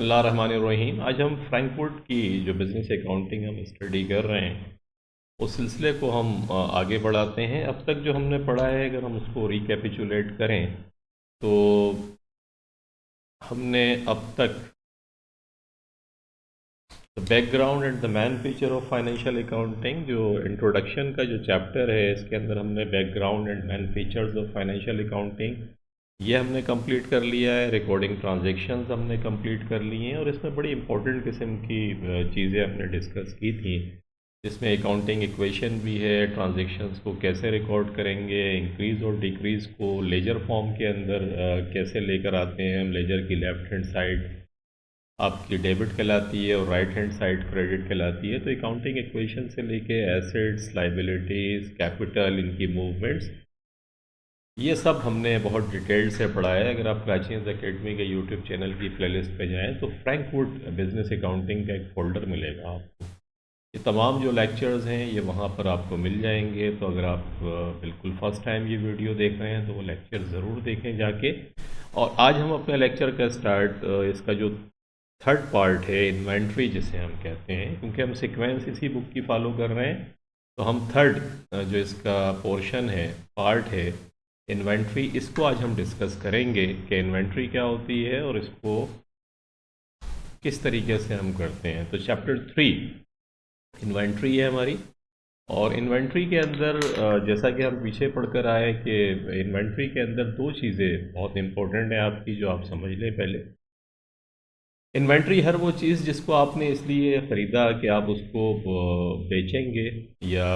बिस्मिल्लाहिर्रहमानिर्रहीम। आज हम फ्रैंकफर्ट की जो बिज़नेस अकाउंटिंग हम स्टडी कर रहे हैं उस सिलसिले को हम आगे बढ़ाते हैं। अब तक जो हमने पढ़ा है अगर हम उसको रिकैपिचुलेट करें तो हमने अब तक background and the man feature of financial accounting, जो इंट्रोडक्शन का जो चैप्टर है इसके अंदर हमने background and man features of financial accounting ये हमने कंप्लीट कर लिया है। रिकॉर्डिंग ट्रांजैक्शंस हमने कंप्लीट कर ली हैं और इसमें बड़ी इंपॉर्टेंट किस्म की चीज़ें हमने डिस्कस की थी, जिसमें अकाउंटिंग इक्वेशन भी है, ट्रांजैक्शंस को कैसे रिकॉर्ड करेंगे, इंक्रीज़ और डिक्रीज़ को लेजर फॉर्म के अंदर कैसे लेकर आते हैं हम। लेजर की लेफ़्ट हैंड साइड आपकी डेबिट कहलाती है और राइट हैंड साइड क्रेडिट कहलाती है। तो अकाउंटिंग इक्वेशन से लेके एसेट्स, लाइबिलिटीज़, कैपिटल, इनकी मूवमेंट्स, ये सब हमने बहुत डिटेल से पढ़ा है। अगर आप क्रैचिंग्स एकेडमी के यूट्यूब चैनल की प्लेलिस्ट पे जाएं तो फ्रैंकफर्ट बिजनेस अकाउंटिंग का एक फ़ोल्डर मिलेगा आपको। ये तमाम जो लेक्चर्स हैं ये वहाँ पर आपको मिल जाएंगे। तो अगर आप बिल्कुल फ़र्स्ट टाइम ये वीडियो देख रहे हैं तो वो लेक्चर ज़रूर देखें जाके। और आज हम अपने लेक्चर का स्टार्ट, इसका जो थर्ड पार्ट है इन्वेंट्री जिसे हम कहते हैं, क्योंकि हम सीक्वेंस इसी बुक की फ़ॉलो कर रहे हैं, तो हम थर्ड जो इसका पोर्शन है, पार्ट है इन्वेंट्री, इसको आज हम डिस्कस करेंगे कि इन्वेंट्री क्या होती है और इसको किस तरीके से हम करते हैं। तो चैप्टर 3 इन्वेंट्री है हमारी। और इन्वेंट्री के अंदर जैसा कि हम पीछे पढ़कर आए कि इन्वेंट्री के अंदर दो चीज़ें बहुत इंपॉर्टेंट हैं आपकी, जो आप समझ लें। पहले, इन्वेंट्री हर वो चीज़ जिसको आपने इसलिए ख़रीदा कि आप उसको बेचेंगे या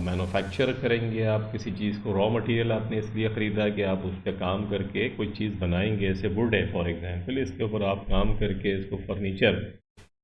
मैन्युफैक्चर करेंगे। आप किसी चीज़ को, रॉ मटेरियल आपने इसलिए ख़रीदा कि आप उस पर काम करके कोई चीज़ बनाएंगे। जैसे वुड है फॉर एग्जांपल, इसके ऊपर आप काम करके इसको फर्नीचर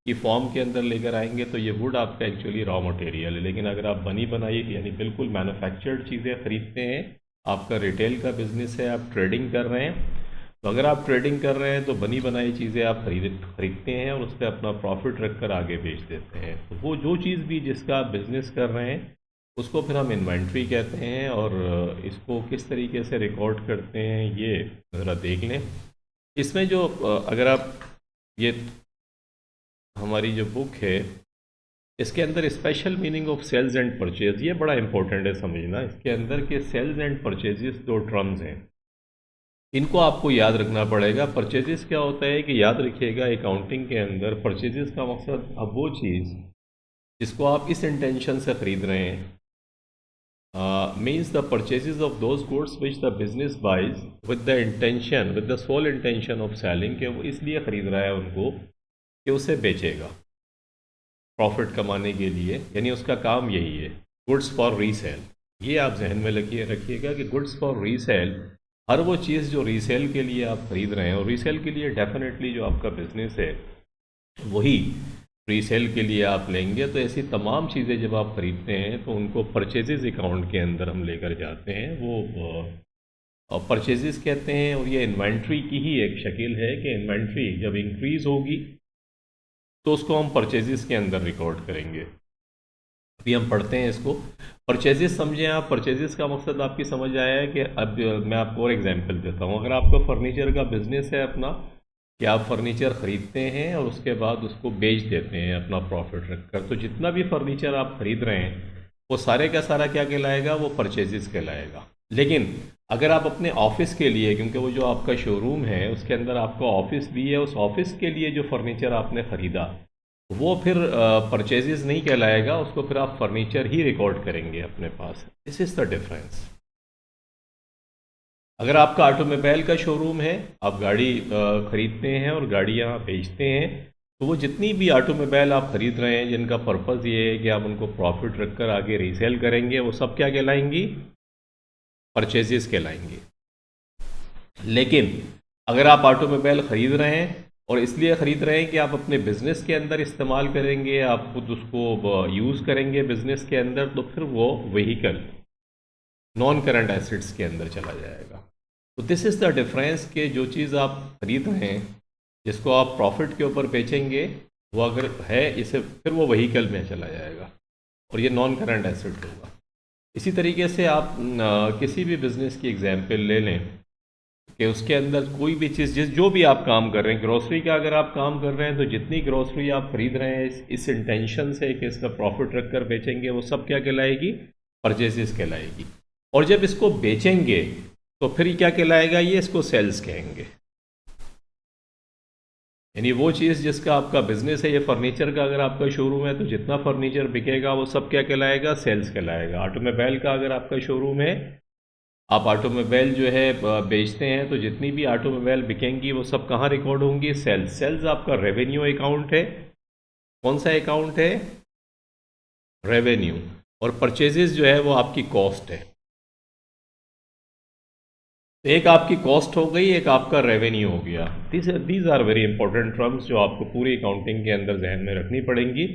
की फॉर्म के अंदर लेकर आएंगे तो ये वुड आपका एक्चुअली रॉ मटेरियल है। लेकिन अगर आप बनी बनाई यानी बिल्कुल मैन्युफैक्चर्ड चीज़ें ख़रीदते हैं, आपका रिटेल का बिज़नेस है, आप ट्रेडिंग कर रहे हैं, तो अगर आप ट्रेडिंग कर रहे हैं तो बनी बनाई चीज़ें आप खरीदते हैं और उस पर अपना प्रॉफिट रख कर आगे बेच देते हैं। तो वो जो चीज़ भी जिसका आप बिज़नेस कर रहे हैं उसको फिर हम इन्वेंट्री कहते हैं। और इसको किस तरीके से रिकॉर्ड करते हैं ये ज़रा देख लें। इसमें जो अगर आप ये हमारी जो बुक है इसके अंदर special meaning of sales and purchase, ये बड़ा इंपॉर्टेंट है समझना। इसके अंदर के सेल्स एंड परचेजेस दो टर्म्स हैं, इनको आपको याद रखना पड़ेगा। परचेजेस क्या होता है कि याद रखिएगा, अकाउंटिंग के अंदर परचेजेस का मकसद अब वो चीज़ जिसको आप इस इंटेंशन से ख़रीद रहे हैं, means the purchases of those goods which the business buys with the sole intention of selling, कि वो इसलिए ख़रीद रहा है उनको कि उसे बेचेगा प्रॉफिट कमाने के लिए, यानी उसका काम यही है। गुड्स फॉर रीसेल, ये आप जहन में रखिएगा कि गुड्स फॉर रीसेल, हर वो चीज़ जो रीसेल के लिए आप ख़रीद रहे हैं, और रीसेल के लिए डेफिनेटली जो आपका बिज़नेस है वही रीसेल के लिए आप लेंगे। तो ऐसी तमाम चीज़ें जब आप ख़रीदते हैं तो उनको परचेजेस अकाउंट के अंदर हम लेकर जाते हैं, वो परचेजेस कहते हैं। और ये इन्वेंट्री की ही एक शक्ल है कि इन्वेंट्री जब इंक्रीज़ होगी तो उसको हम परचेजेस के अंदर रिकॉर्ड करेंगे। अभी हम पढ़ते हैं इसको। परचेजेस समझें आप, परचेजेस का मकसद आपकी समझ आया है कि अब मैं आपको और एग्जांपल देता हूँ। अगर आपका फर्नीचर का बिजनेस है अपना, कि आप फर्नीचर ख़रीदते हैं और उसके बाद उसको बेच देते हैं अपना प्रॉफिट रखकर, तो जितना भी फर्नीचर आप ख़रीद रहे हैं वो सारे का सारा क्या कहलाएगा, वो परचेजेस कहलाएगा। लेकिन अगर आप अपने ऑफिस के लिए, क्योंकि वो जो आपका शोरूम है उसके अंदर आपका ऑफिस भी है, उस ऑफिस के लिए जो फर्नीचर आपने ख़रीदा वो फिर परचेजेस नहीं कहलाएगा, उसको फिर आप फर्नीचर ही रिकॉर्ड करेंगे अपने पास। This is the difference. अगर आपका ऑटोमोबाइल का शोरूम है, आप गाड़ी ख़रीदते हैं और गाड़ियाँ बेचते हैं, तो वो जितनी भी ऑटोमोबाइल आप ख़रीद रहे हैं जिनका पर्पज़ ये है कि आप उनको प्रॉफिट रखकर आगे रीसेल करेंगे, वो सब क्या कहलाएंगी, परचेजेस कहलाएंगी। लेकिन अगर आप ऑटोमोबाइल ख़रीद रहे हैं और इसलिए ख़रीद रहे हैं कि आप अपने बिज़नेस के अंदर इस्तेमाल करेंगे, आप खुद उसको यूज़ करेंगे बिज़नेस के अंदर, तो फिर वो व्हीकल नॉन करंट एसेट्स के अंदर चला जाएगा। तो दिस इज़ द डिफरेंस कि जो चीज़ आप ख़रीद रहे हैं जिसको आप प्रॉफिट के ऊपर बेचेंगे, वो अगर है इसे, फिर वो व्हीकल में चला जाएगा और ये नॉन करंट एसेट होगा। इसी तरीके से आप किसी भी बिज़नेस की एग्जाम्पल ले लें कि उसके अंदर कोई भी चीज़ जो भी आप काम कर रहे हैं, ग्रोसरी का अगर आप काम कर रहे हैं तो जितनी ग्रोसरी आप खरीद रहे हैं इस इंटेंशन से कि इसका प्रॉफिट रख कर बेचेंगे, वो सब क्या कहलाएगी? परचेजेस कहलाएगी। और जब इसको बेचेंगे तो फिर क्या कहलाएगा? ये इसको सेल्स कहेंगे। यानी वो चीज़ जिसका आपका बिजनेस है, ये फर्नीचर का अगर आपका शोरूम है तो जितना फर्नीचर बिकेगा वो सब क्या कहलाएगा? सेल्स कहलाएगा। ऑटोमोबाइल का अगर आपका शोरूम है, आप ऑटोमोबाइल जो है बेचते हैं, तो जितनी भी ऑटोमोबाइल बिकेंगी वो सब कहाँ रिकॉर्ड होंगी? सेल्स। सेल्स आपका रेवेन्यू अकाउंट है। कौन सा अकाउंट है? रेवेन्यू। और परचेजेस जो है वो आपकी कॉस्ट है। तो एक आपकी कॉस्ट हो गई, एक आपका रेवेन्यू हो गया। These are very important terms जो आपको पूरी अकाउंटिंग के अंदर जहन में रखनी पड़ेंगी।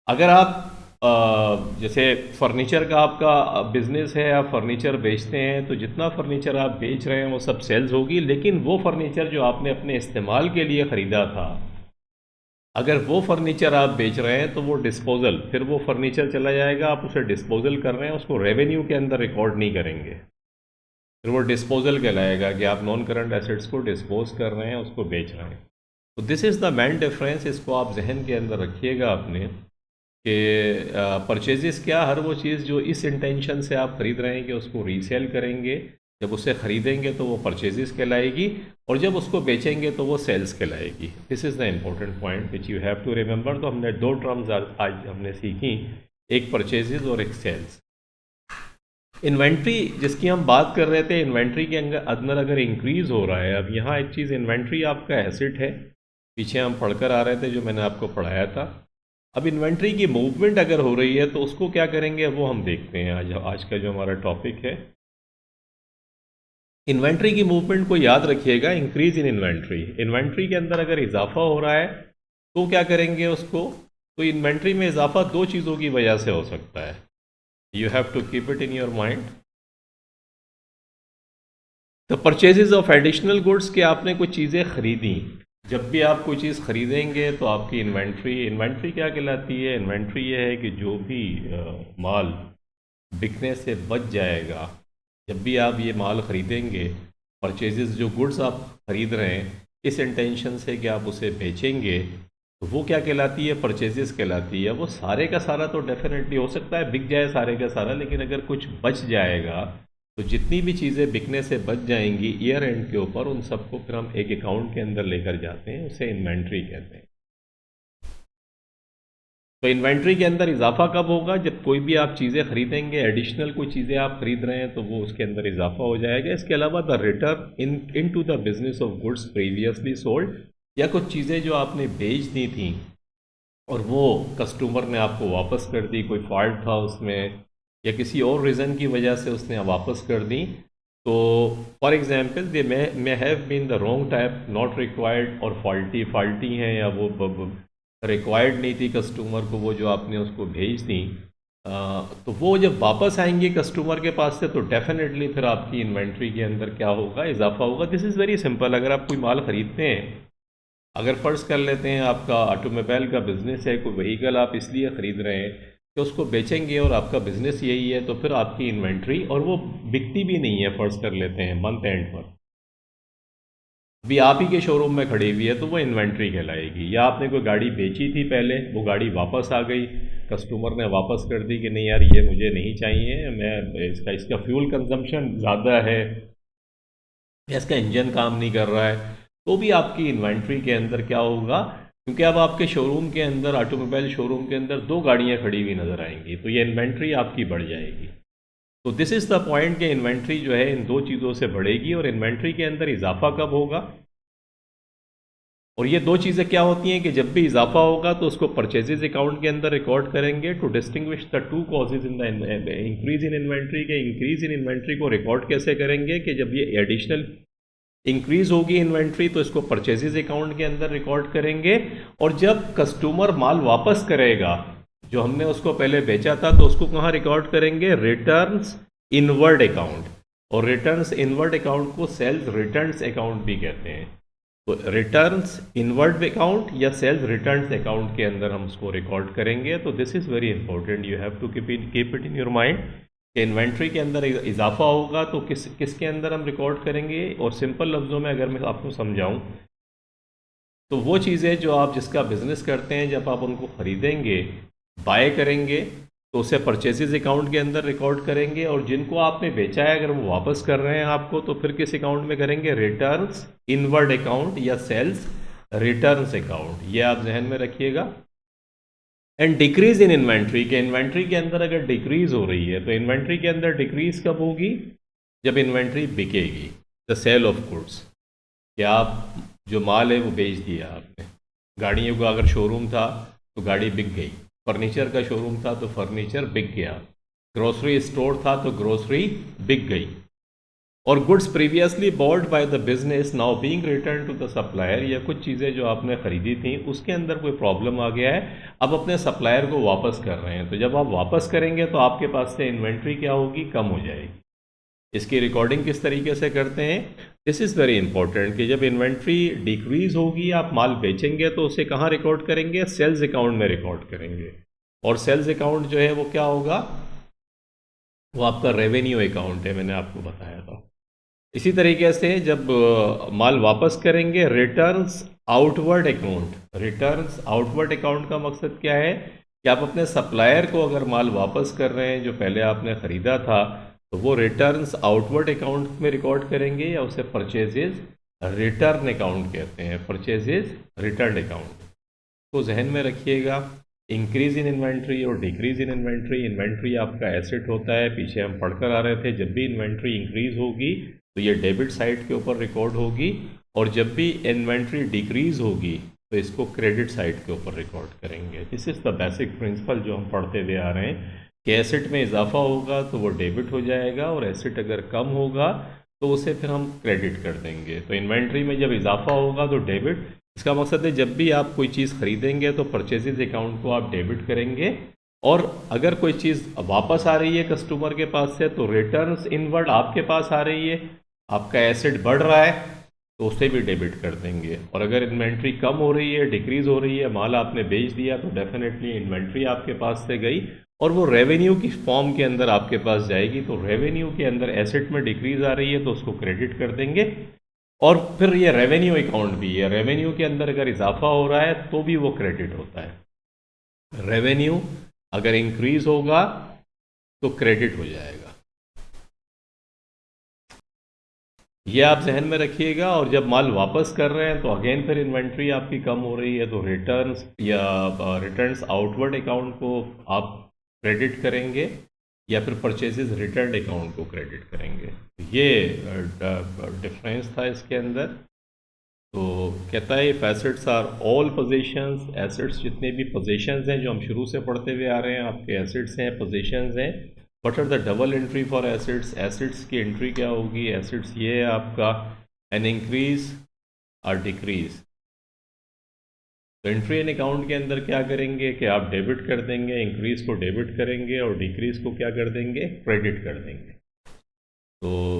अगर आप जैसे फर्नीचर का आपका बिजनेस है, आप फर्नीचर बेचते हैं, तो जितना फर्नीचर आप बेच रहे हैं वो सब सेल्स होगी। लेकिन वो फर्नीचर जो आपने अपने इस्तेमाल के लिए ख़रीदा था, अगर वो फर्नीचर आप बेच रहे हैं तो वो डिस्पोजल, फिर वो फर्नीचर चला जाएगा, आप उसे डिस्पोजल कर रहे हैं, उसको रेवेन्यू के अंदर रिकॉर्ड नहीं करेंगे, फिर वो डिस्पोजल कहलाएगा कि आप नॉन करंट एसेट्स को डिस्पोज कर रहे हैं, उसको बेच रहे हैं। तो this is the main difference. इसको आप जहन के अंदर रखिएगा अपने कि परचेजेस क्या, हर वो चीज़ जो इस इंटेंशन से आप ख़रीद रहे हैं कि उसको रीसेल करेंगे, जब उसे ख़रीदेंगे तो वो परचेजेस कहलाएगी, और जब उसको बेचेंगे तो वो सेल्स कहलाएगी। This is the important point which you have to remember. तो हमने दो टर्म्स आज हमने सीखी, एक परचेजेस और एक सेल्स। इन्वेंट्री जिसकी हम बात कर रहे थे, इन्वेंट्री के अंदर अगर इंक्रीज़ हो रहा है, अब यहाँ एक चीज़, इन्वेंट्री आपका एसेट है, पीछे हम पढ़कर आ रहे थे जो मैंने आपको पढ़ाया था। अब इन्वेंट्री की मूवमेंट अगर हो रही है तो उसको क्या करेंगे वो हम देखते हैं। आज का जो हमारा टॉपिक है, इन्वेंट्री की मूवमेंट को याद रखिएगा। इंक्रीज इन इन्वेंट्री, इन्वेंट्री के अंदर अगर इजाफा हो रहा है तो क्या करेंगे उसको? तो इन्वेंट्री में इजाफा दो चीज़ों की वजह से हो सकता है, you have to keep it in your mind. The purchases of additional goods, के आपने कुछ चीज़ें खरीदी। जब भी आप कोई चीज़ खरीदेंगे तो आपकी इन्वेंट्री क्या कहलाती है? इन्वेंट्री ये है कि जो भी माल बिकने से बच जाएगा, जब भी आप ये माल ख़रीदेंगे, परचेजेस जो गुड्स आप ख़रीद रहे हैं इस इंटेंशन से कि आप उसे बेचेंगे, तो वो क्या कहलाती है? परचेजेस कहलाती है। वो सारे का सारा तो डेफिनेटली हो सकता है बिक जाए सारे का सारा, लेकिन अगर कुछ बच जाएगा तो जितनी भी चीज़ें बिकने से बच जाएंगी ईयर एंड के ऊपर, उन सबको फिर हम एक अकाउंट के अंदर लेकर जाते हैं, उसे इन्वेंट्री कहते हैं। तो इन्वेंट्री के अंदर इजाफा कब होगा? जब कोई भी आप चीज़ें खरीदेंगे, एडिशनल कोई चीज़ें आप खरीद रहे हैं तो वो उसके अंदर इजाफा हो जाएगा। इसके अलावा the return into the business of goods previously sold, या कुछ चीज़ें जो आपने बेच दी थी और वो कस्टमर ने आपको वापस कर दी, कोई फॉल्ट था उसमें या किसी और रीज़न की वजह से उसने वापस कर दी। तो for example they may have been the wrong type, not required, और फॉल्टी हैं, या वो रिक्वायर्ड नहीं थी कस्टमर को वो जो आपने उसको भेज दी। तो वो जब वापस आएंगे कस्टमर के पास से तो डेफिनेटली फिर आपकी इन्वेंट्री के अंदर क्या होगा? इजाफा होगा। This is very simple. अगर आप कोई माल ख़रीदते हैं, अगर फ़र्ज़ कर लेते हैं आपका ऑटोमोबाइल का बिज़नेस है, कोई व्हीकल आप इसलिए ख़रीद रहे हैं कि उसको बेचेंगे और आपका बिज़नेस यही है, तो फिर आपकी इन्वेंट्री, और वो बिकती भी नहीं है, फ़र्ज़ कर लेते हैं मंथ एंड पर, अभी आप ही के शोरूम में खड़ी हुई है, तो वो इन्वेंट्री कहलाएगी। या आपने कोई गाड़ी बेची थी पहले, वो गाड़ी वापस आ गई, कस्टमर ने वापस कर दी कि नहीं यार ये मुझे नहीं चाहिए, मैं इसका फ्यूल कंजम्पशन ज़्यादा है, इसका इंजन काम नहीं कर रहा है, तो भी आपकी इन्वेंट्री के अंदर क्या होगा? क्योंकि अब आपके शोरूम के अंदर, ऑटोमोबाइल शोरूम के अंदर दो गाड़ियाँ खड़ी हुई नज़र आएंगी, तो ये इन्वेंट्री आपकी बढ़ जाएगी। तो दिस इज़ द पॉइंट कि इन्वेंट्री जो है इन दो चीज़ों से बढ़ेगी। और इन्वेंट्री के अंदर इजाफा कब होगा? और ये दो चीज़ें क्या होती हैं कि जब भी इजाफा होगा तो उसको परचेजेज अकाउंट के अंदर रिकॉर्ड करेंगे। To distinguish the two causes in the increase in inventory, के इंक्रीज इन इन्वेंट्री को रिकॉर्ड कैसे करेंगे? कि जब ये एडिशनल इंक्रीज होगी इन्वेंट्री तो इसको परचेजेज अकाउंट के अंदर रिकॉर्ड करेंगे, और जब कस्टमर माल वापस करेगा जो हमने उसको पहले बेचा था तो उसको कहाँ रिकॉर्ड करेंगे? Returns inward account. और रिटर्न्स इनवर्ड अकाउंट को सेल्स रिटर्न्स अकाउंट भी कहते हैं। तो रिटर्न्स इनवर्ड अकाउंट या सेल्स रिटर्न्स अकाउंट के अंदर हम उसको रिकॉर्ड करेंगे। तो this is very important, you have to keep it in your mind कि इन्वेंट्री के अंदर इजाफा होगा तो किसके अंदर हम रिकॉर्ड करेंगे। और सिंपल लफ्ज़ों में अगर मैं आपको समझाऊं तो वो चीज़ें जो आप जिसका बिज़नेस करते हैं जब आप उनको ख़रीदेंगे, बाय करेंगे, तो उसे परचेजेज अकाउंट के अंदर रिकॉर्ड करेंगे, और जिनको आपने बेचा है अगर वो वापस कर रहे हैं आपको तो फिर किस अकाउंट में करेंगे, रिटर्न्स इनवर्ड अकाउंट या सेल्स रिटर्न्स अकाउंट। ये आप जहन में रखिएगा। एंड डिक्रीज इन इन्वेंट्री, के इन्वेंट्री के अंदर अगर डिक्रीज हो रही है तो इन्वेंट्री के अंदर डिक्रीज कब होगी, जब इन्वेंट्री बिकेगी, द सेल ऑफ गुड्स। कि आप जो माल है वो बेच दिया आपने। गाड़ियों का अगर शोरूम था तो गाड़ी बिक गई, फर्नीचर का शोरूम था तो फर्नीचर बिक गया, ग्रोसरी स्टोर था तो ग्रोसरी बिक गई। और goods previously bought by the business now being return to the supplier, या कुछ चीज़ें जो आपने ख़रीदी थी उसके अंदर कोई प्रॉब्लम आ गया है, अब अपने सप्लायर को वापस कर रहे हैं। तो जब आप वापस करेंगे तो आपके पास से इन्वेंट्री क्या होगी, कम हो जाएगी। इसकी रिकॉर्डिंग किस तरीके से करते हैं, दिस इज़ वेरी इंपॉर्टेंट, कि जब इन्वेंट्री डिक्रीज होगी, आप माल बेचेंगे तो उसे कहाँ रिकॉर्ड करेंगे, सेल्स अकाउंट में रिकॉर्ड करेंगे। और सेल्स अकाउंट जो है वो क्या होगा, वो आपका रेवेन्यू अकाउंट है, मैंने आपको बताया था। इसी तरीके से जब माल वापस करेंगे, returns outward account. Returns outward account का मकसद क्या है कि आप अपने सप्लायर को अगर माल वापस कर रहे हैं जो पहले आपने ख़रीदा था, तो वो रिटर्न्स आउटवर्ड अकाउंट में रिकॉर्ड करेंगे, या उसे परचेजेज रिटर्न अकाउंट कहते हैं, परचेजेज रिटर्न अकाउंट। तो जहन में रखिएगा, इंक्रीज इन इन्वेंट्री और डिक्रीज इन इन्वेंट्री, इन्वेंट्री आपका एसेट होता है, पीछे हम पढ़कर आ रहे थे, जब भी इन्वेंट्री इंक्रीज होगी तो ये डेबिट साइड के ऊपर रिकॉर्ड होगी, और जब भी इन्वेंट्री डिक्रीज होगी तो इसको क्रेडिट साइड के ऊपर रिकॉर्ड करेंगे। This is the basic principle जो हम पढ़ते हुए आ रहे हैं, कि एसेट में इजाफा होगा तो वो डेबिट हो जाएगा, और एसेट अगर कम होगा तो उसे फिर हम क्रेडिट कर देंगे। तो इन्वेंट्री में जब इजाफा होगा तो डेबिट, इसका मकसद है जब भी आप कोई चीज़ खरीदेंगे तो परचेजेज अकाउंट को आप डेबिट करेंगे, और अगर कोई चीज़ वापस आ रही है कस्टमर के पास से तो रिटर्न्स इनवर्ड आपके पास आ रही है, आपका एसेट बढ़ रहा है तो उसे भी डेबिट कर देंगे। और अगर इन्वेंट्री कम हो रही है, डिक्रीज हो रही है, माल आपने बेच दिया, तो डेफिनेटली इन्वेंट्री आपके पास से गई और वो रेवेन्यू की फॉर्म के अंदर आपके पास जाएगी। तो रेवेन्यू के अंदर एसेट में डिक्रीज आ रही है तो उसको क्रेडिट कर देंगे। और फिर ये रेवेन्यू अकाउंट भी है, रेवेन्यू के अंदर अगर इजाफा हो रहा है तो भी वो क्रेडिट होता है। रेवेन्यू अगर इंक्रीज होगा तो क्रेडिट हो जाएगा। ये आप जहन में रखिएगा। और जब माल वापस कर रहे हैं तो अगेन फिर इन्वेंट्री आपकी कम हो रही है तो रिटर्न्स या रिटर्न्स आउटवर्ड अकाउंट को आप क्रेडिट करेंगे, या फिर परचेजेस रिटर्न अकाउंट को क्रेडिट करेंगे। ये डिफरेंस था इसके अंदर। तो कहता है if assets are all positions, assets जितने भी पोजीशंस हैं जो हम शुरू से पढ़ते हुए आ रहे हैं, आपके एसेट्स हैं, पोजीशंस हैं। What are the double entry for assets, assets की एंट्री क्या होगी, एसेट्स ये है आपका एन इंक्रीज और डिक्रीज। तो एंट्री इन अकाउंट के अंदर क्या करेंगे कि आप डेबिट कर देंगे, इंक्रीज को डेबिट करेंगे और डिक्रीज को क्या कर देंगे, क्रेडिट कर देंगे। तो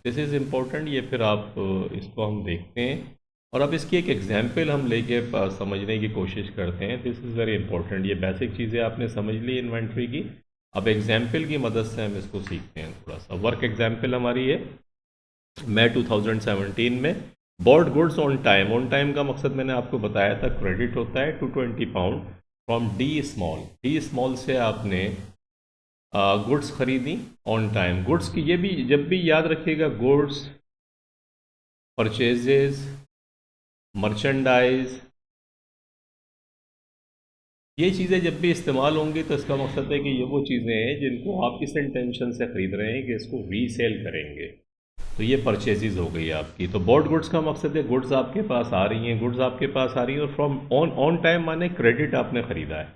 दिस इज़ इम्पोर्टेंट। ये फिर आप इसको हम देखते हैं और अब इसकी एक एग्जाम्पल हम लेके समझने की कोशिश करते हैं। This is very important. ये बेसिक चीज़ें आपने समझ ली इन्वेंट्री की, अब एग्जाम्पल की मदद से हम इसको सीखते हैं थोड़ा सा। वर्क एग्जाम्पल हमारी है मई 2017 में, bot goods on time. On time का मकसद मैंने आपको बताया था, क्रेडिट होता है 220 pound from D Small. D small से आपने गुड्स खरीदी ऑन टाइम। गुड्स की ये भी जब भी याद रखिएगा, गुड्स, परचेजेज, मर्चेंडाइज, ये चीज़ें जब भी इस्तेमाल होंगी तो इसका मकसद है कि ये वो चीज़ें हैं जिनको आप इस इंटेंशन से ख़रीद रहे हैं कि इसको रीसेल करेंगे। तो ये परचेजेज हो गई आपकी। तो बॉट गुड्स का मकसद है गुड्स आपके पास आ रही हैं, गुड्स आपके पास आ रही हैं और फ्रॉम ऑन टाइम माने क्रेडिट आपने ख़रीदा है,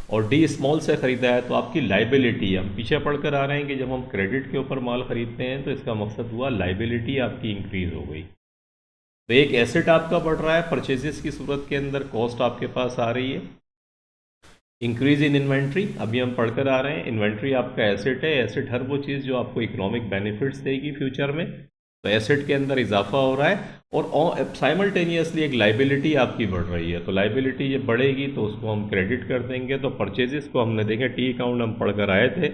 और डी स्मॉल से ख़रीदा है तो आपकी लाइबिलिटी, हम पीछे पढ़कर आ रहे हैं कि जब हम क्रेडिट के ऊपर माल ख़रीदते हैं तो इसका मकसद हुआ लाइबिलिटी आपकी इंक्रीज़ हो गई। तो एक एसेट आपका बढ़ रहा है, परचेजेस की सूरत के अंदर कॉस्ट आपके पास आ रही है। इंक्रीज इन इन्वेंट्री, अभी हम पढ़कर आ रहे हैं, इन्वेंट्री आपका एसेट है। एसेट हर वो चीज़ जो आपको इकोनॉमिक बेनिफिट्स देगी फ्यूचर में। तो एसेट के अंदर इजाफा हो रहा है और साइमल्टेनियसली एक लाइबिलिटी आपकी बढ़ रही है। तो लाइबिलिटी जब बढ़ेगी तो उसको हम क्रेडिट कर देंगे। तो परचेजेस को हमने देखे, टी अकाउंट हम पढ़कर आए थे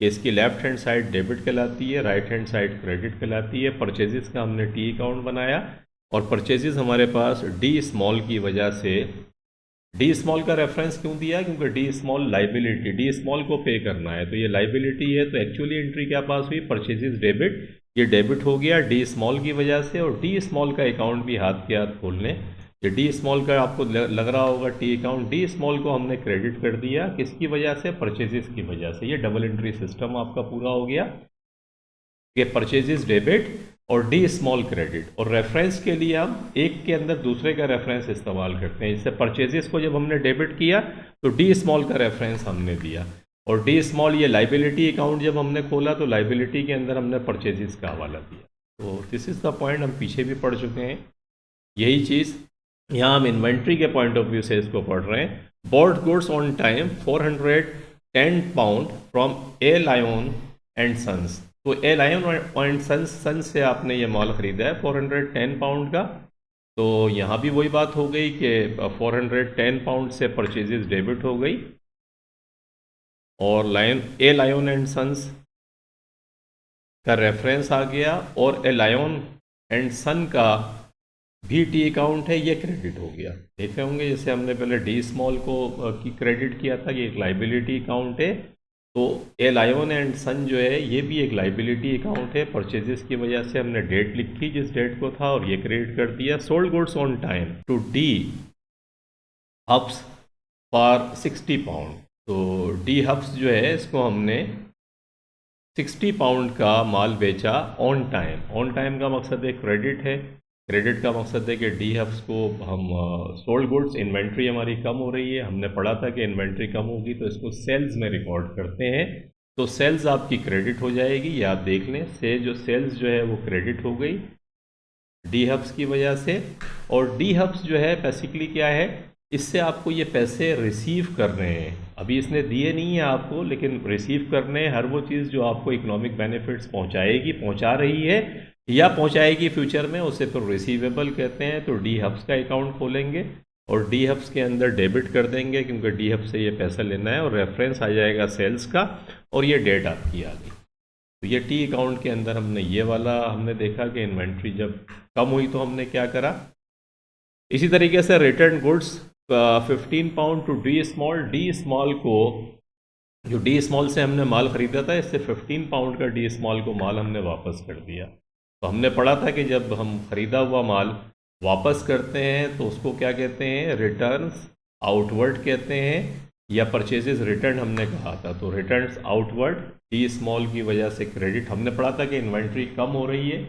कि इसकी लेफ्ट हैंड साइड डेबिट कहलाती है, राइट हैंड साइड क्रेडिट कहलाती है। परचेजेस का हमने टी अकाउंट बनाया और परचेजेस हमारे पास डी स्मॉल की वजह से, डी स्मॉल का रेफरेंस क्यों दिया, क्योंकि D small liability, D Small को पे करना है तो ये लाइबिलिटी है, तो एक्चुअली एंट्री क्या पास हुई, परचेजेस डेबिट, ये डेबिट हो गया डी स्मॉल की वजह से। और डी स्मॉल का अकाउंट भी हाथ के हाथ खोलने, ये डी स्मॉल का आपको लग रहा होगा टी अकाउंट, डी स्मॉल को हमने क्रेडिट कर दिया, किसकी वजह से, परचेजेस की वजह से। ये डबल एंट्री सिस्टम आपका पूरा हो गया कि परचेजेस डेबिट और डी स्मॉल क्रेडिट। और रेफरेंस के लिए हम एक के अंदर दूसरे का रेफरेंस इस्तेमाल करते हैं। जैसे परचेजेस को जब हमने डेबिट किया तो डी स्मॉल का रेफरेंस हमने दिया, और डी स्मॉल ये लाइबिलिटी अकाउंट जब हमने खोला तो लाइबिलिटी के अंदर हमने परचेजेस का हवाला दिया। तो दिस इज़ द पॉइंट, हम पीछे भी पढ़ चुके हैं यही चीज़। यहाँ हम इन्वेंट्री के पॉइंट ऑफ व्यू से इसको पढ़ रहे हैं। Bought goods on time 410 pound from A Lion and Sons. तो ए लायन एंड सन्स से आपने ये माल खरीदा है 410 पाउंड का। तो यहाँ भी वही बात हो गई कि 410 पाउंड से परचेजेस डेबिट हो गई, और ए लायन एंड सन्स का रेफरेंस आ गया, और ए लायन एंड सन का भी टी अकाउंट है, ये क्रेडिट हो गया। देखे होंगे जैसे हमने पहले डी स्मॉल को की क्रेडिट किया था, ये एक लाइबिलिटी अकाउंट है। तो ए लायन एंड सन जो है ये भी एक लाइबिलिटी अकाउंट है, परचेजेस की वजह से हमने डेट लिखी जिस डेट को था और ये क्रेडिट कर दिया। Sold goods on time to D Hubbs फॉर 60 पाउंड। तो डी हब्स जो है इसको हमने 60 पाउंड का माल बेचा ऑन टाइम। ऑन टाइम का मकसद है क्रेडिट है, क्रेडिट का मकसद है कि डी हब्स को हम सोल्ड गुड्स, इन्वेंट्री हमारी कम हो रही है, हमने पढ़ा था कि इन्वेंट्री कम होगी तो इसको सेल्स में रिकॉर्ड करते हैं, तो सेल्स आपकी क्रेडिट हो जाएगी। ये आप देख लें, से जो सेल्स जो है वो क्रेडिट हो गई डी हब्स की वजह से। और डी हब्स जो है बेसिकली क्या है, इससे आपको ये पैसे रिसीव कर रहे हैं, अभी इसने दिए नहीं है आपको लेकिन रिसीव करने हैं। हर वो चीज़ जो आपको इकोनॉमिक बेनिफिट्स पहुंचाएगी, पहुंचा रही है या पहुंचाएगी फ्यूचर में, उसे तो रिसीवेबल कहते हैं। तो डी हब्स का अकाउंट खोलेंगे और डी हब्स के अंदर डेबिट कर देंगे क्योंकि डी हब्स से ये पैसा लेना है, और रेफरेंस आ जाएगा सेल्स का, और ये डेट आपकी आ गई। तो ये टी अकाउंट के अंदर हमने ये वाला हमने देखा कि इन्वेंट्री जब कम हुई तो हमने क्या करा। इसी तरीके से return goods 15 pound to D Small. D Small को, जो डी स्मॉल से हमने माल खरीदा था, इससे 15 पाउंड का डी स्मॉल को माल हमने वापस कर दिया। तो हमने पढ़ा था कि जब हम ख़रीदा हुआ माल वापस करते हैं तो उसको क्या कहते हैं, रिटर्न्स आउटवर्ड कहते हैं, या परचेजेस रिटर्न हमने कहा था। तो रिटर्न्स आउटवर्ड डी स्मॉल की वजह से क्रेडिट। हमने पढ़ा था कि इन्वेंट्री कम हो रही है,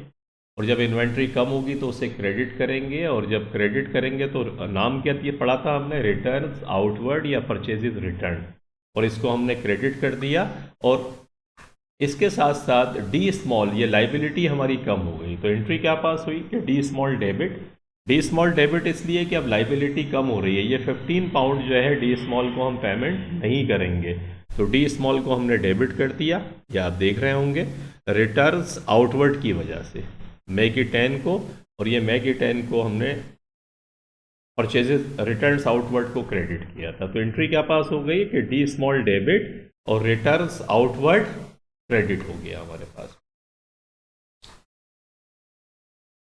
और जब इन्वेंट्री कम होगी तो उसे क्रेडिट करेंगे, और जब क्रेडिट करेंगे तो नाम क्या ये पढ़ा था हमने, रिटर्न्स आउटवर्ड या परचेजेस रिटर्न, और इसको हमने क्रेडिट कर दिया। और इसके साथ साथ डी स्मॉल, ये लाइबिलिटी हमारी कम हो गई, तो एंट्री क्या पास हुई कि D small debit. D small debit इसलिए कि अब लाइबिलिटी कम हो रही है, ये 15 पाउंड जो है डी स्मॉल को हम पेमेंट नहीं करेंगे, तो डी स्मॉल को हमने डेबिट कर दिया। या आप देख रहे होंगे रिटर्न्स आउटवर्ड की वजह से मैगी 10 को, और ये मैगी 10 को हमने परचेजेस रिटर्न्स आउटवर्ड को क्रेडिट किया था। तो एंट्री क्या पास हो गई कि डी स्मॉल डेबिट और रिटर्न्स आउटवर्ड क्रेडिट हो गया हमारे पास।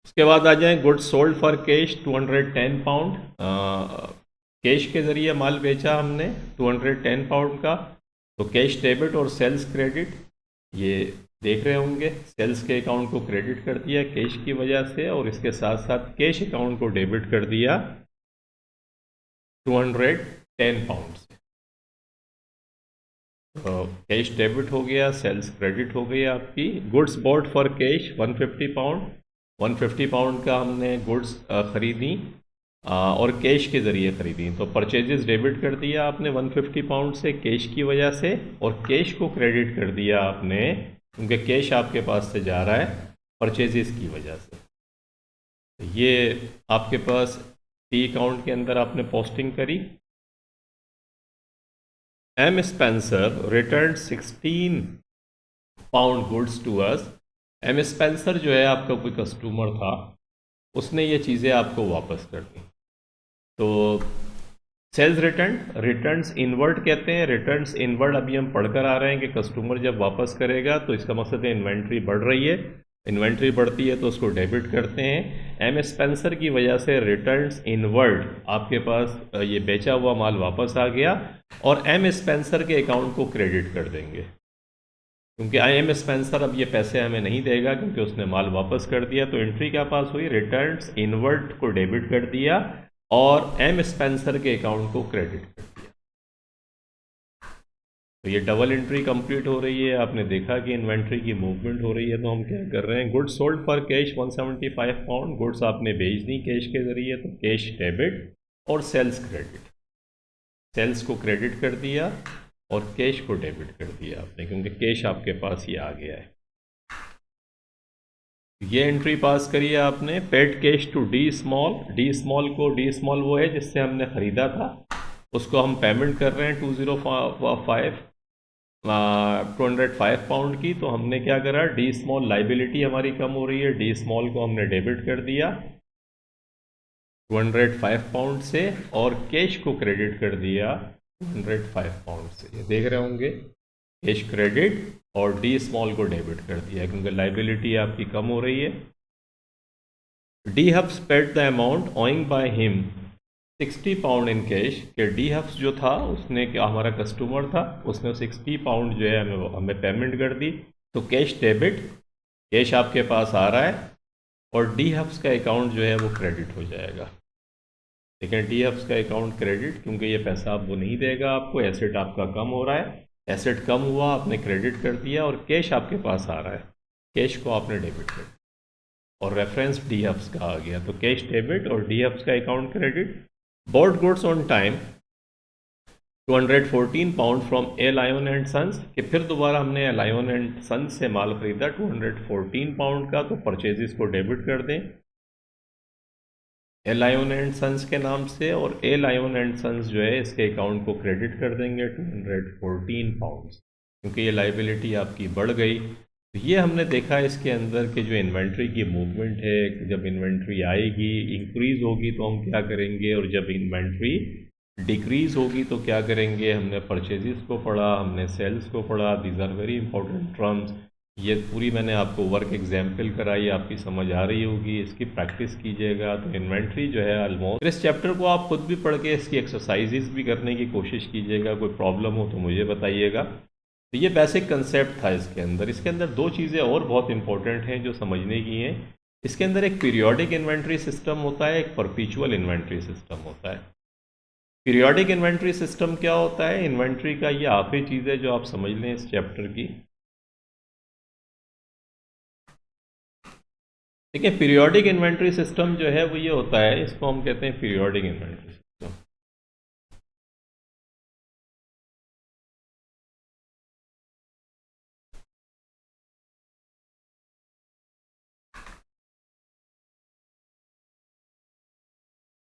उसके बाद आ जाए goods sold for cash 210 pound. Cash के ज़रिए माल बेचा हमने 210 पाउंड का, तो कैश डेबिट और सेल्स क्रेडिट, ये देख रहे होंगे सेल्स के अकाउंट को क्रेडिट कर दिया कैश की वजह से, और इसके साथ साथ कैश अकाउंट को डेबिट कर दिया 210 पाउंड से। कैश डेबिट हो गया, सेल्स क्रेडिट हो गई आपकी। Goods bought for cash 150 pound, 150 pound का हमने गुड्स खरीदी और कैश के ज़रिए ख़रीदी, तो परचेजेस डेबिट कर दिया आपने 150 पाउंड से कैश की वजह से, और कैश को क्रेडिट कर दिया आपने क्योंकि कैश आपके पास से जा रहा है परचेजेस की वजह से। तो ये आपके पास टी अकाउंट के अंदर आपने पोस्टिंग करी। M Spencer return 16 pound goods to us. M Spencer जो है आपका कोई कस्टमर था, उसने ये चीज़ें आपको वापस कर दी। तो सेल्स रिटर्न, रिटर्न्स इनवर्ड कहते हैं। रिटर्न्स इनवर्ड अभी हम पढ़कर आ रहे हैं कि कस्टमर जब वापस करेगा तो इसका मकसद है इन्वेंट्री बढ़ रही है, इन्वेंट्री बढ़ती है तो उसको डेबिट करते हैं। एम स्पेंसर की वजह से रिटर्न्स इनवर्ड, आपके पास ये बेचा हुआ माल वापस आ गया और एम स्पेंसर के अकाउंट को क्रेडिट कर देंगे, क्योंकि आई एम स्पेंसर अब ये पैसे हमें नहीं देगा क्योंकि उसने माल वापस कर दिया। तो एंट्री क्या पास हुई, रिटर्न्स इनवर्ड को डेबिट कर दिया और एम स्पेंसर के अकाउंट को क्रेडिट कर दिया। तो ये डबल एंट्री कंप्लीट हो रही है। आपने देखा कि इन्वेंट्री की मूवमेंट हो रही है। तो हम क्या कर रहे हैं, goods sold for cash 175 pound, goods आपने बेच दी कैश के जरिए, तो कैश डेबिट और सेल्स क्रेडिट। सेल्स को क्रेडिट कर दिया और कैश को डेबिट कर दिया आपने, क्योंकि कैश आपके पास ही आ गया है। ये एंट्री पास करी है आपने, paid cash to D Small. D Small को, डी स्मॉल वो है जिससे हमने ख़रीदा था, उसको हम पेमेंट कर रहे हैं 205 पाउंड की। तो हमने क्या करा, डी स्मॉल लाइबिलिटी हमारी कम हो रही है, डी स्मॉल को हमने डेबिट कर दिया 205 पाउंड से और कैश को क्रेडिट कर दिया 205 पाउंड से। ये देख रहे होंगे, कैश क्रेडिट और डी स्मॉल को डेबिट कर दिया क्योंकि लाइबिलिटी आपकी कम हो रही है। D Hafs paid the amount owing by him 60 pound in cash, कि डी हफ्स जो था उसने, क्या हमारा कस्टमर था, उसने 60 पाउंड जो है हमें पेमेंट कर दी। तो कैश डेबिट, कैश आपके पास आ रहा है और डी हफ्स का अकाउंट जो है वो क्रेडिट हो जाएगा। लेकिन डी हफ्स का अकाउंट क्रेडिट, क्योंकि ये पैसा अब वो नहीं देगा आपको, एसेट आपका कम हो रहा है, एसेट कम हुआ आपने क्रेडिट कर दिया और कैश आपके पास आ रहा है, कैश को आपने डेबिट कर दिया और रेफरेंस डी हफ्स का आ गया। तो कैश डेबिट और डी हफ्स का account credit. Bought goods on time 214 pound from A Lion and Sons, कि फिर दोबारा हमने ए लायन एंड सन्स से माल खरीदा 214 पाउंड का, तो परचेजेस को डेबिट कर दें ए लायन एंड सन्स के नाम से, और ए लायन एंड सन्स जो है इसके अकाउंट को क्रेडिट कर देंगे 214 पाउंड, क्योंकि ये लाइबिलिटी आपकी बढ़ गई। तो ये हमने देखा इसके अंदर कि जो इन्वेंट्री की मूवमेंट है, जब इन्वेंट्री आएगी इंक्रीज़ होगी तो हम क्या करेंगे, और जब इन्वेंट्री डिक्रीज़ होगी तो क्या करेंगे। हमने परचेजेस को पढ़ा, हमने सेल्स को पढ़ा, these are very important terms. ये पूरी मैंने आपको वर्क एग्जाम्पल कराई, आपकी समझ आ रही होगी, इसकी प्रैक्टिस कीजिएगा। तो इन्वेंट्री जो है ऑलमोस्ट, इस चैप्टर को आप खुद भी पढ़ के इसकी एक्सरसाइजेस भी करने की कोशिश कीजिएगा। कोई प्रॉब्लम हो तो मुझे बताइएगा। तो ये बेसिक कंसेप्ट था इसके अंदर। इसके अंदर दो चीज़ें और बहुत इंपॉर्टेंट हैं जो समझने की हैं। इसके अंदर एक पीरियोडिक इन्वेंट्री सिस्टम होता है, एक परपीचुअल इन्वेंट्री सिस्टम होता है। पीरियोडिक इन्वेंट्री सिस्टम क्या होता है, इन्वेंट्री का ये आखिरी चीज़ है जो आप समझ लें इस चैप्टर की। देखिए, पीरियोडिक इन्वेंट्री सिस्टम जो है वो ये होता है, इसको हम कहते हैं periodic inventory system.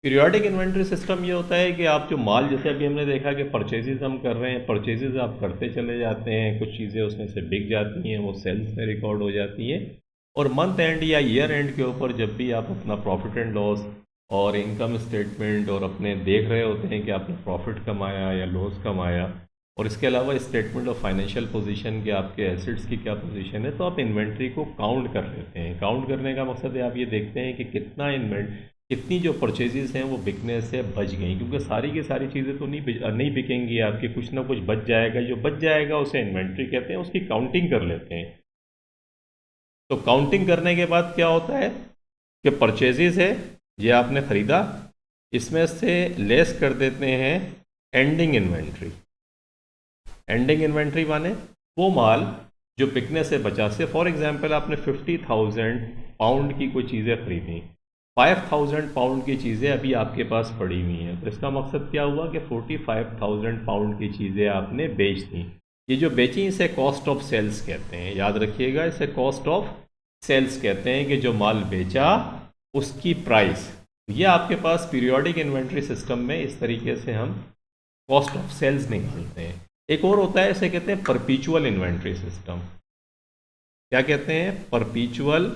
Periodic inventory system ये होता है कि आप जो माल, जैसे अभी हमने देखा कि परचेजेस हम कर रहे हैं, परचेजेस आप करते चले जाते हैं, कुछ चीज़ें उसमें से बिक जाती हैं, वो सेल्स में रिकॉर्ड हो जाती हैं, और मंथ एंड या ईयर एंड के ऊपर जब भी आप अपना प्रॉफिट एंड लॉस और इनकम स्टेटमेंट और अपने देख रहे होते हैं कि आपने प्रॉफिट कमाया या लॉस कमाया, और इसके अलावा स्टेटमेंट ऑफ फाइनेंशियल पोजीशन के आपके एसेट्स की क्या पोजीशन है, तो आप इन्वेंट्री को काउंट कर लेते हैं। काउंट करने का मकसद है आप ये देखते हैं कि कितनी जो परचेजेस हैं वो बिकने से बच गई, क्योंकि सारी की सारी चीज़ें तो नहीं बिकेंगी आपकी, कुछ ना कुछ बच जाएगा। जो बच जाएगा उसे इन्वेंट्री कहते हैं, उसकी काउंटिंग कर लेते हैं। तो काउंटिंग करने के बाद क्या होता है कि परचेजेस है, ये आपने ख़रीदा, इसमें से लेस कर देते हैं एंडिंग इन्वेंट्री। एंडिंग इन्वेंट्री माने वो माल जो बिकने से बचा। से फॉर एग्जांपल आपने 50,000 पाउंड की कोई चीज़ें खरीदी, 5,000 पाउंड की चीज़ें अभी आपके पास पड़ी हुई हैं, तो इसका मकसद क्या हुआ कि 45,000 पाउंड की चीज़ें आपने बेच दी। ये जो बेची इसे कॉस्ट ऑफ सेल्स कहते हैं, याद रखिएगा, इसे कॉस्ट ऑफ सेल्स कहते हैं कि जो माल बेचा उसकी प्राइस। ये आपके पास पीरियोडिक इन्वेंट्री सिस्टम में इस तरीके से हम कॉस्ट ऑफ सेल्स निकालते हैं। एक और होता है, इसे कहते हैं परपीचुअल इन्वेंट्री सिस्टम। क्या कहते हैं, परपीचुअल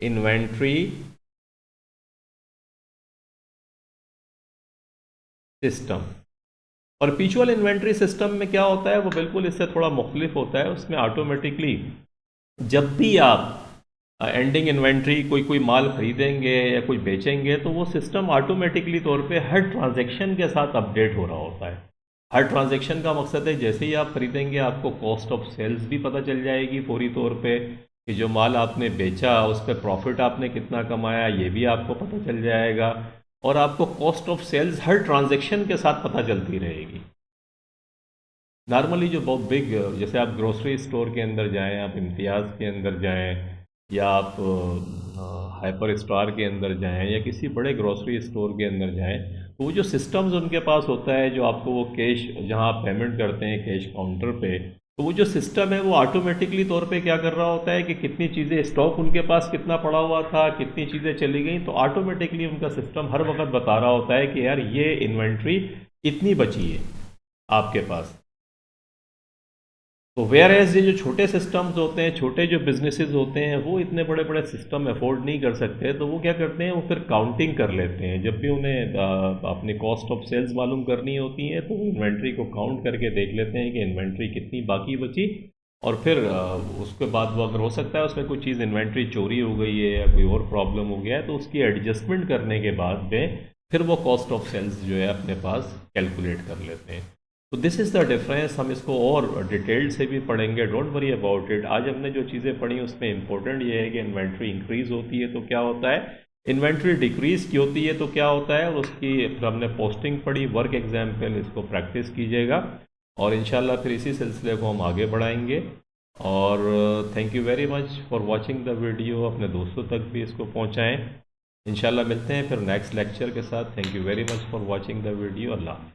इन्वेंट्री सिस्टम। और परपेचुअल इन्वेंट्री सिस्टम में क्या होता है, वो बिल्कुल इससे थोड़ा मुख्तलिफ होता है। उसमें ऑटोमेटिकली जब भी आप एंडिंग इन्वेंट्री कोई माल खरीदेंगे या कोई बेचेंगे, तो वो सिस्टम ऑटोमेटिकली तौर पे हर ट्रांजैक्शन के साथ अपडेट हो रहा होता है। हर ट्रांजैक्शन का मकसद है, जैसे ही आप खरीदेंगे आपको कॉस्ट ऑफ सेल्स भी पता चल जाएगी फौरी तौर पे, कि जो माल आपने बेचा उस पर प्रॉफिट आपने कितना कमाया ये भी आपको पता चल जाएगा। और आपको कॉस्ट ऑफ सेल्स हर ट्रांजैक्शन के साथ पता चलती रहेगी। नॉर्मली जो बहुत बिग, जैसे आप ग्रोसरी स्टोर के अंदर जाएं, आप इम्तियाज़ के अंदर जाएं, या आप हाइपर स्टार के अंदर जाएं, या किसी बड़े ग्रोसरी स्टोर के अंदर जाएं, तो वो जो सिस्टम्स उनके पास होता है, जो आपको वो कैश, जहां आप पेमेंट करते हैं कैश काउंटर पे, तो वो जो सिस्टम है वो ऑटोमेटिकली तौर पे क्या कर रहा होता है कि कितनी चीज़ें स्टॉक उनके पास कितना पड़ा हुआ था, कितनी चीज़ें चली गई, तो ऑटोमेटिकली उनका सिस्टम हर वक्त बता रहा होता है कि यार ये इन्वेंट्री इतनी बची है आपके पास। तो वेयर एज ये जो छोटे सिस्टम्स होते हैं, छोटे जो बिजनेसेस होते हैं, वो इतने बड़े बड़े सिस्टम अफोर्ड नहीं कर सकते, तो वो क्या करते हैं, वो फिर काउंटिंग कर लेते हैं। जब भी उन्हें अपनी कॉस्ट ऑफ सेल्स मालूम करनी होती है, तो वो इन्वेंट्री को काउंट करके देख लेते हैं कि इन्वेंट्री कितनी बाकी बची। और फिर उसके बाद वो, अगर हो सकता है उसमें कोई चीज़ इन्वेंट्री चोरी हो गई है या कोई और प्रॉब्लम हो गया है, तो उसकी एडजस्टमेंट करने के बाद में फिर वो कॉस्ट ऑफ सेल्स जो है अपने पास कैलकुलेट कर लेते हैं। तो दिस इज़ द डिफरेंस। हम इसको और डिटेल्ड से भी पढ़ेंगे, डोंट वरी अबाउट इट। आज हमने जो चीज़ें पढ़ी उसमें इंपॉर्टेंट ये है कि इन्वेंट्री इंक्रीज़ होती है तो क्या होता है, इन्वेंट्री डिक्रीज़ की होती है तो क्या होता है, और उसकी फिर हमने पोस्टिंग पढ़ी, वर्क एग्जाम्पल, इसको प्रैक्टिस कीजिएगा और इंशाल्लाह फिर इसी सिलसिले को हम आगे बढ़ाएंगे। और thank you very much for watching the video. अपने दोस्तों तक भी इसको पहुँचाएँ। इंशाल्लाह मिलते हैं फिर नेक्स्ट लेक्चर के साथ। Thank you very much for watching the video. Allah.